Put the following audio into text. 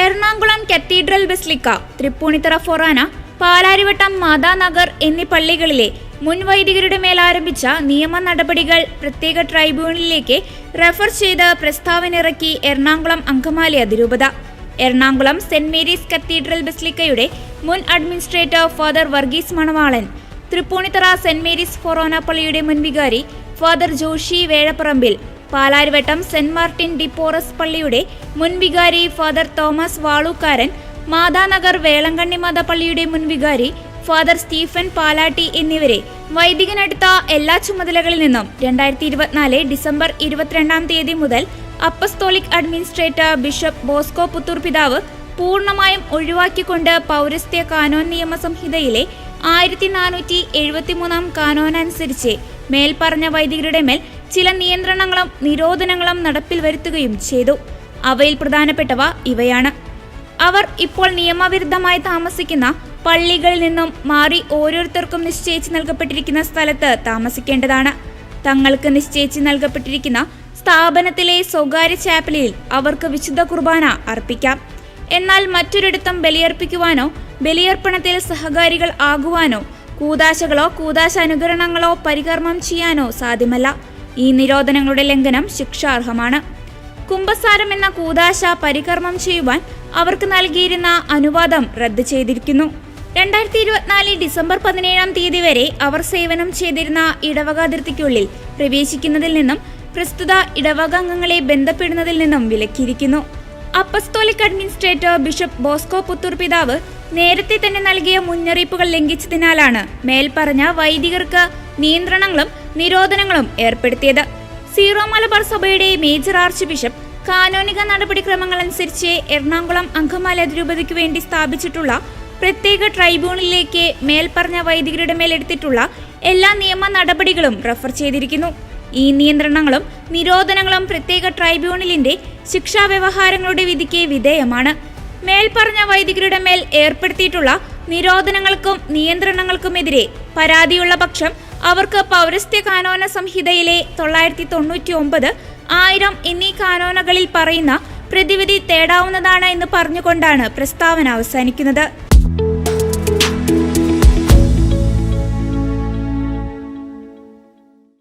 Ernakulam cathedral basilica, Tripunithura Forane, Palarivattom Mathanagar എന്നീ പള്ളികളിലെ മുൻ വൈദികരുടെ മേൽ ആരംഭിച്ച നിയമ നടപടികൾ പ്രത്യേക ട്രൈബ്യൂണലിലേക്ക് റെഫർ ചെയ്ത് പ്രസ്താവനയിറക്കി എറണാകുളം അങ്കമാലി അതിരൂപത. എറണാകുളം സെന്റ് മേരീസ് കത്തീഡ്രൽ ബസിലിക്കയുടെ മുൻ അഡ്മിനിസ്ട്രേറ്റർ ഫാദർ വർഗീസ് മണവാളൻ, തൃപ്പൂണിത്തുറ സെന്റ് മേരീസ് ഫൊറോന പള്ളിയുടെ മുൻ വികാരി father Joshy Vezhapparambil, Palarivattom saint Martin de Porres പള്ളിയുടെ മുൻ വികാരി ഫാദർ തോമസ് വാളൂക്കാരൻ, മാതാനഗർ വേളങ്കണ്ണി മാത പള്ളിയുടെ മുൻ വികാരി ഫാദർ സ്റ്റീഫൻ പാലാട്ടി എന്നിവരെ വൈദികനെടുത്ത എല്ലാ ചുമതലകളിൽ നിന്നും 2024 ഡിസംബർ 22 മുതൽ apostolic administrator bishop Bosco Puthur പിതാവ് പൂർണ്ണമായും ഒഴിവാക്കിക്കൊണ്ട് പൗരസ്ത്യ കാനോൻ നിയമസംഹിതയിലെ 1473 കാനോൻ അനുസരിച്ച് മേൽപ്പറഞ്ഞ വൈദികരുടെ മേൽ ചില നിയന്ത്രണങ്ങളും നിരോധനങ്ങളും നടപ്പിൽ വരുത്തുകയും ചെയ്തു. അവയിൽ പ്രധാനപ്പെട്ടവ ഇവയാണ്: അവർ ഇപ്പോൾ നിയമവിരുദ്ധമായി താമസിക്കുന്ന പള്ളികളിൽ നിന്നും മാറി ഓരോരുത്തർക്കും നിശ്ചയിച്ച് നൽകപ്പെട്ടിരിക്കുന്ന സ്ഥലത്ത് താമസിക്കേണ്ടതാണ്. തങ്ങൾക്ക് നിശ്ചയിച്ച് നൽകപ്പെട്ടിരിക്കുന്ന സ്ഥാപനത്തിലെ സ്വകാര്യ ചാപ്പലിൽ അവർക്ക് വിശുദ്ധ കുർബാന അർപ്പിക്കാം. എന്നാൽ മറ്റൊരിടത്തും ബലിയർപ്പിക്കുവാനോ ബലിയർപ്പണത്തിൽ സഹകാരികൾ ആകുവാനോ കൂദാശകളോ കൂദാശ അനുകരണങ്ങളോ പരികർമ്മം ചെയ്യാനോ സാധ്യമല്ല. ഈ നിരോധനങ്ങളുടെ ലംഘനം ശിക്ഷാർഹമാണ്. കുംഭസാരം എന്ന കൂദാശ പരികർമ്മം ചെയ്യുവാൻ അവർക്ക് നൽകിയിരുന്ന അനുവാദം റദ്ദ് ചെയ്തിരിക്കുന്നു. 2024 ഡിസംബർ 17 വരെ അവർ സേവനം ചെയ്തിരുന്ന ഇടവക അതിർത്തിക്കുള്ളിൽ പ്രവേശിക്കുന്നതിൽ നിന്നും പ്രസ്തുത ഇടവക അംഗങ്ങളെ ബന്ധപ്പെടുന്നതിൽ നിന്നും വിലക്കിയിരിക്കുന്നു. Apostolic administrator bishop Bosco Puthur പിതാവ് നേരത്തെ തന്നെ നൽകിയ മുന്നറിയിപ്പുകൾ ലംഘിച്ചതിനാലാണ് മേൽപ്പറഞ്ഞ വൈദികർക്ക് നിയന്ത്രണങ്ങളും നിരോധനങ്ങളും ഏർപ്പെടുത്തിയത്. സീറോ മലബാർ സഭയുടെ മേജർ ആർച്ച് ബിഷപ്പ് കാനോനിക നടപടിക്രമങ്ങൾ അനുസരിച്ച് എറണാകുളം അങ്കമാലി അതിരൂപതയ്ക്ക് വേണ്ടി സ്ഥാപിച്ചിട്ടുള്ള പ്രത്യേക ട്രൈബ്യൂണലിലേക്ക് മേൽപ്പറഞ്ഞ വൈദികരുടെ മേലെടുത്തിട്ടുള്ള എല്ലാ നിയമ നടപടികളും റഫർ ചെയ്തിരിക്കുന്നു. ഈ നിയന്ത്രണങ്ങളും നിരോധനങ്ങളും പ്രത്യേക ട്രൈബ്യൂണലിന്റെ ശിക്ഷാ വ്യവഹാരങ്ങളുടെ വിധിക്ക് വിധേയമാണ്. മേൽപ്പറഞ്ഞ വൈദികരുടെ മേൽ ഏർപ്പെടുത്തിയിട്ടുള്ള നിരോധനങ്ങൾക്കും നിയന്ത്രണങ്ങൾക്കുമെതിരെ പരാതിയുള്ള പക്ഷം അവർക്ക് പൗരസ്ത്യ കാനോന സംഹിതയിലെ 999, 1000 എന്നീ കാനോനകളിൽ പറയുന്ന പ്രതിവിധി തേടാവുന്നതാണ് എന്ന് പറഞ്ഞുകൊണ്ടാണ് പ്രസ്താവന അവസാനിക്കുന്നത്.